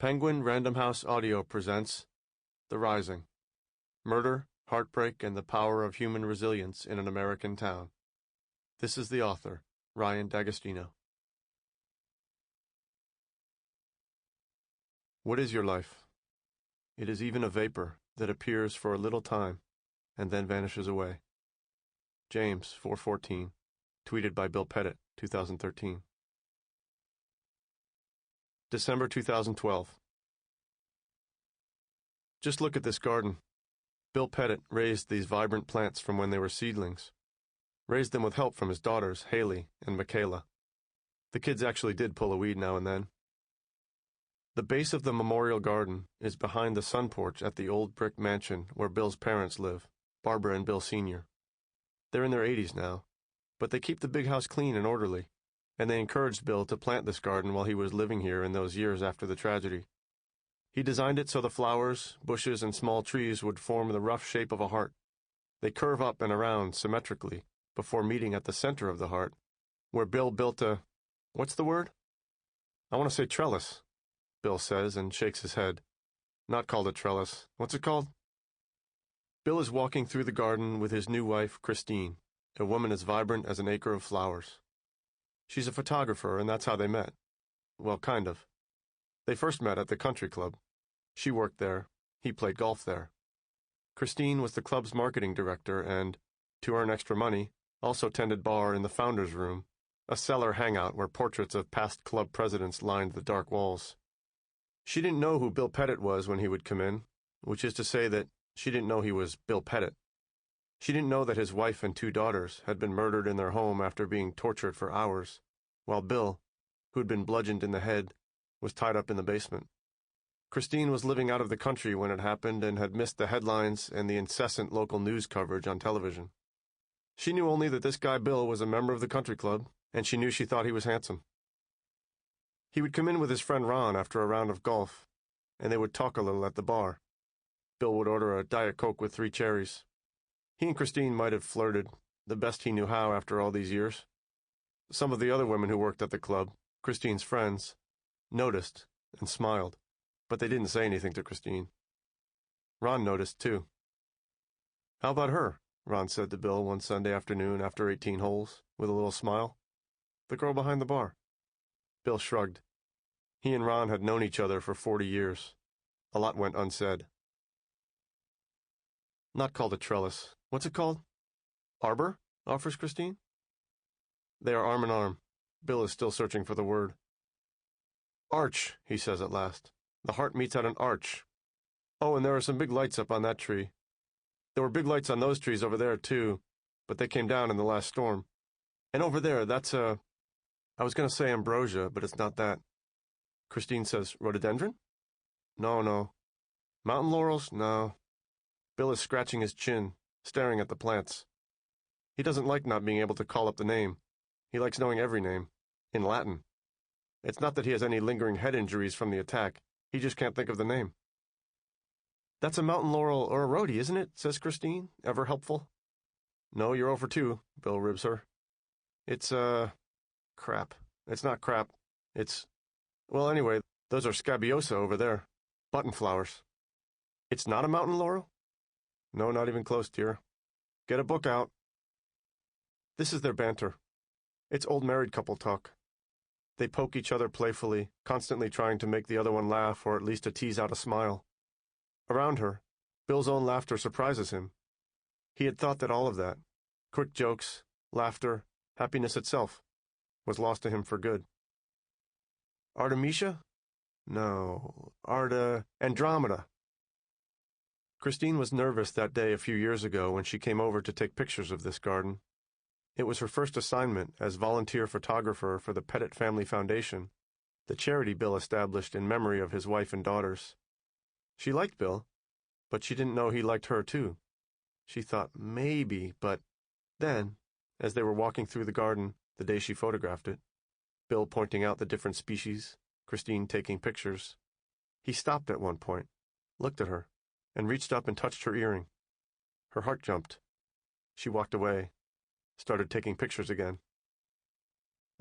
Penguin Random House Audio presents The Rising: Murder, Heartbreak, and the Power of Human Resilience in an American Town. This is the author, Ryan D'Agostino. What is your life? It is even a vapor that appears for a little time and then vanishes away. James 4:14, tweeted by Bill Petit, 2013. December 2012. Just look at this garden. Bill Petit raised these vibrant plants from when they were seedlings. Raised them with help from his daughters, Haley and Michaela. The kids actually did pull a weed now and then. The base of the memorial garden is behind the sun porch at the old brick mansion where Bill's parents live, Barbara and Bill Sr. They're in their 80s now, but they keep the big house clean and orderly, and they encouraged Bill to plant this garden while he was living here in those years after the tragedy. He designed it so the flowers, bushes, and small trees would form the rough shape of a heart. They curve up and around symmetrically before meeting at the center of the heart, where Bill built a... what's the word? I want to say trellis, Bill says and shakes his head. Not called a trellis. What's it called? Bill is walking through the garden with his new wife, Christine, a woman as vibrant as an acre of flowers. She's a photographer, and that's how they met. Well, kind of. They first met at the country club. She worked there. He played golf there. Christine was the club's marketing director and, to earn extra money, also tended bar in the founder's room, a cellar hangout where portraits of past club presidents lined the dark walls. She didn't know who Bill Petit was when he would come in, which is to say that she didn't know he was Bill Petit. She didn't know that his wife and two daughters had been murdered in their home after being tortured for hours, while Bill, who had been bludgeoned in the head, was tied up in the basement. Christine was living out of the country when it happened and had missed the headlines and the incessant local news coverage on television. She knew only that this guy Bill was a member of the country club, and she knew she thought he was handsome. He would come in with his friend Ron after a round of golf, and they would talk a little at the bar. Bill would order a Diet Coke with 3 cherries. He and Christine might have flirted, the best he knew how after all these years. Some of the other women who worked at the club, Christine's friends, noticed and smiled, but they didn't say anything to Christine. Ron noticed, too. "How about her?" Ron said to Bill one Sunday afternoon after 18 holes, with a little smile. "The girl behind the bar." Bill shrugged. He and Ron had known each other for 40 years. A lot went unsaid. Not called a trellis. What's it called? Arbor? Offers Christine. They are arm in arm. Bill is still searching for the word. Arch, he says at last. The heart meets at an arch. Oh, and there are some big lights up on that tree. There were big lights on those trees over there, too, but they came down in the last storm. And over there, that's I was going to say ambrosia, but it's not that. Christine says, rhododendron? No. Mountain laurels? No. Bill is scratching his chin, staring at the plants. He doesn't like not being able to call up the name. He likes knowing every name, in Latin. It's not that he has any lingering head injuries from the attack. He just can't think of the name. That's a mountain laurel or a rhodie, isn't it? Says Christine, ever helpful. No, you're over 2, Bill ribs her. It's, crap. It's not crap. It's, well, anyway, those are scabiosa over there. Button flowers. It's not a mountain laurel? No, not even close, dear. Get a book out. This is their banter. It's old married couple talk. They poke each other playfully, constantly trying to make the other one laugh or at least to tease out a smile. Around her, Bill's own laughter surprises him. He had thought that all of that, quick jokes, laughter, happiness itself, was lost to him for good. Artemisia? No, Andromeda. Christine was nervous that day a few years ago when she came over to take pictures of this garden. It was her first assignment as volunteer photographer for the Petit Family Foundation, the charity Bill established in memory of his wife and daughters. She liked Bill, but she didn't know he liked her too. She thought maybe, but then, as they were walking through the garden the day she photographed it, Bill pointing out the different species, Christine taking pictures, he stopped at one point, looked at her, and reached up and touched her earring. Her heart jumped. She walked away, started taking pictures again.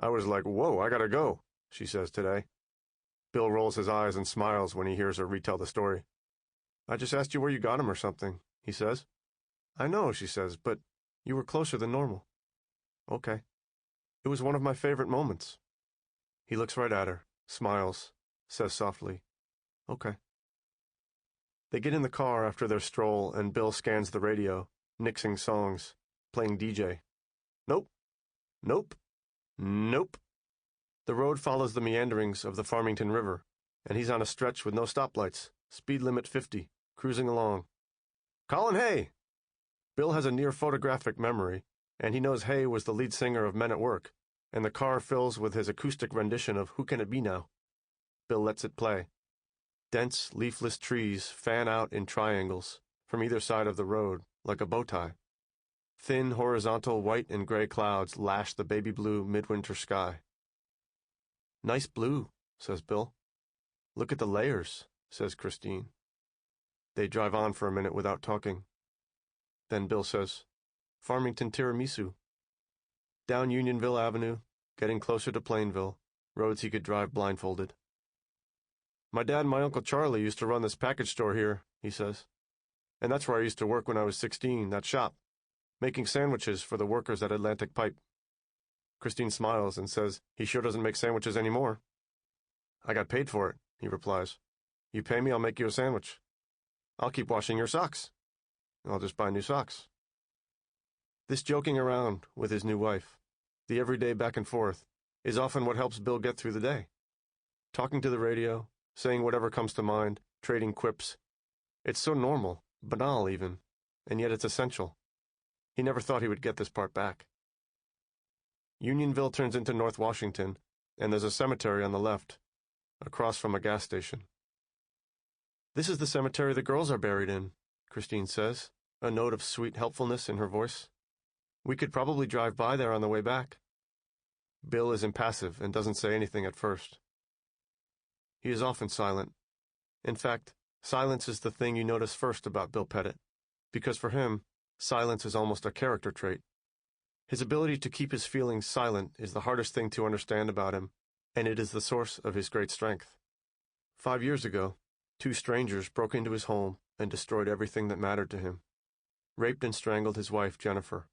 I was like, whoa, I gotta go, she says today. Bill rolls his eyes and smiles when he hears her retell the story. "I just asked you where you got him or something," he says. "I know," she says, "but you were closer than normal." "Okay." "It was one of my favorite moments." He looks right at her, smiles, says softly, "Okay." They get in the car after their stroll, and Bill scans the radio, nixing songs, playing DJ. Nope. Nope. Nope. The road follows the meanderings of the Farmington River, and he's on a stretch with no stoplights, speed limit 50, cruising along. "Colin Hay!" Bill has a near photographic memory, and he knows Hay was the lead singer of Men at Work, and the car fills with his acoustic rendition of Who Can It Be Now? Bill lets it play. Dense, leafless trees fan out in triangles from either side of the road, like a bow tie. Thin, horizontal white and gray clouds lash the baby blue midwinter sky. "Nice blue," says Bill. "Look at the layers," says Christine. They drive on for a minute without talking. Then Bill says, "Farmington tiramisu." Down Unionville Avenue, getting closer to Plainville, roads he could drive blindfolded. "My dad and my Uncle Charlie used to run this package store here," he says. "And that's where I used to work when I was 16, that shop, making sandwiches for the workers at Atlantic Pipe." Christine smiles and says he sure doesn't make sandwiches anymore. "I got paid for it," he replies. "You pay me, I'll make you a sandwich. I'll keep washing your socks. I'll just buy new socks." This joking around with his new wife, the everyday back and forth, is often what helps Bill get through the day. Talking to the radio, saying whatever comes to mind, trading quips. It's so normal, banal even, and yet it's essential. He never thought he would get this part back. Unionville turns into North Washington, and there's a cemetery on the left, across from a gas station. "This is the cemetery the girls are buried in," Christine says, a note of sweet helpfulness in her voice. "We could probably drive by there on the way back." Bill is impassive and doesn't say anything at first. He is often silent. In fact, silence is the thing you notice first about Bill Petit, because for him, silence is almost a character trait. His ability to keep his feelings silent is the hardest thing to understand about him, and it is the source of his great strength. 5 years ago, 2 strangers broke into his home and destroyed everything that mattered to him, raped and strangled his wife, Jennifer,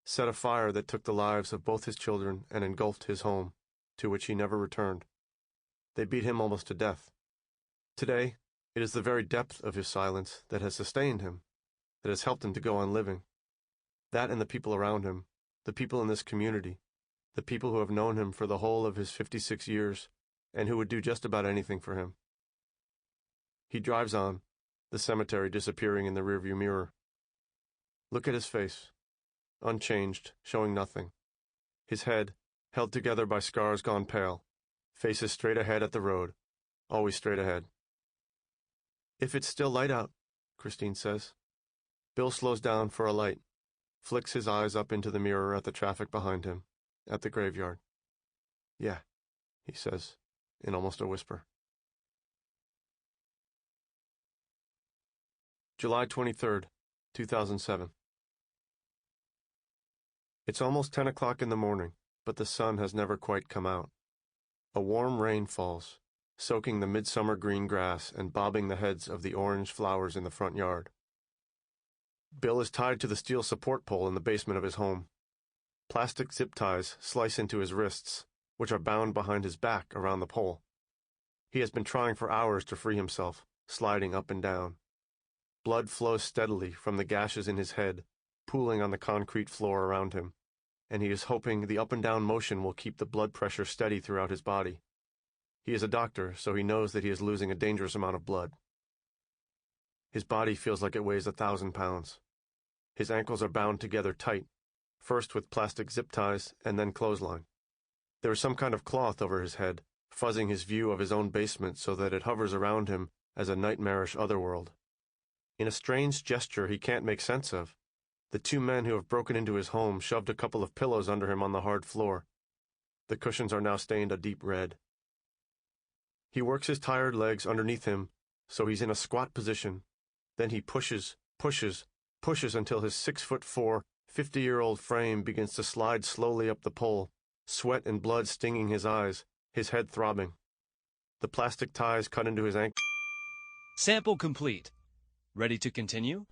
set a fire that took the lives of both his children and engulfed his home, to which he never returned. They beat him almost to death. Today, it is the very depth of his silence that has sustained him, that has helped him to go on living. That and the people around him, the people in this community, the people who have known him for the whole of his 56 years, and who would do just about anything for him. He drives on, the cemetery disappearing in the rearview mirror. Look at his face, unchanged, showing nothing. His head, held together by scars gone pale, faces straight ahead at the road, always straight ahead. "If it's still light out," Christine says. Bill slows down for a light, flicks his eyes up into the mirror at the traffic behind him, at the graveyard. "Yeah," he says, in almost a whisper. July 23rd, 2007. It's almost 10 o'clock in the morning, but the sun has never quite come out. A warm rain falls, soaking the midsummer green grass and bobbing the heads of the orange flowers in the front yard. Bill is tied to the steel support pole in the basement of his home. Plastic zip ties slice into his wrists, which are bound behind his back around the pole. He has been trying for hours to free himself, sliding up and down. Blood flows steadily from the gashes in his head, pooling on the concrete floor around him, and he is hoping the up and down motion will keep the blood pressure steady throughout his body. He is a doctor, so he knows that he is losing a dangerous amount of blood. His body feels like it weighs 1,000 pounds. His ankles are bound together tight, first with plastic zip ties and then clothesline. There is some kind of cloth over his head, fuzzing his view of his own basement so that it hovers around him as a nightmarish otherworld. In a strange gesture he can't make sense of, the 2 men who have broken into his home shoved a couple of pillows under him on the hard floor. The cushions are now stained a deep red. He works his tired legs underneath him, so he's in a squat position. Then he pushes until his 6'4", 50-year-old frame begins to slide slowly up the pole, sweat and blood stinging his eyes, his head throbbing. The plastic ties cut into his ankle. Sample complete. Ready to continue?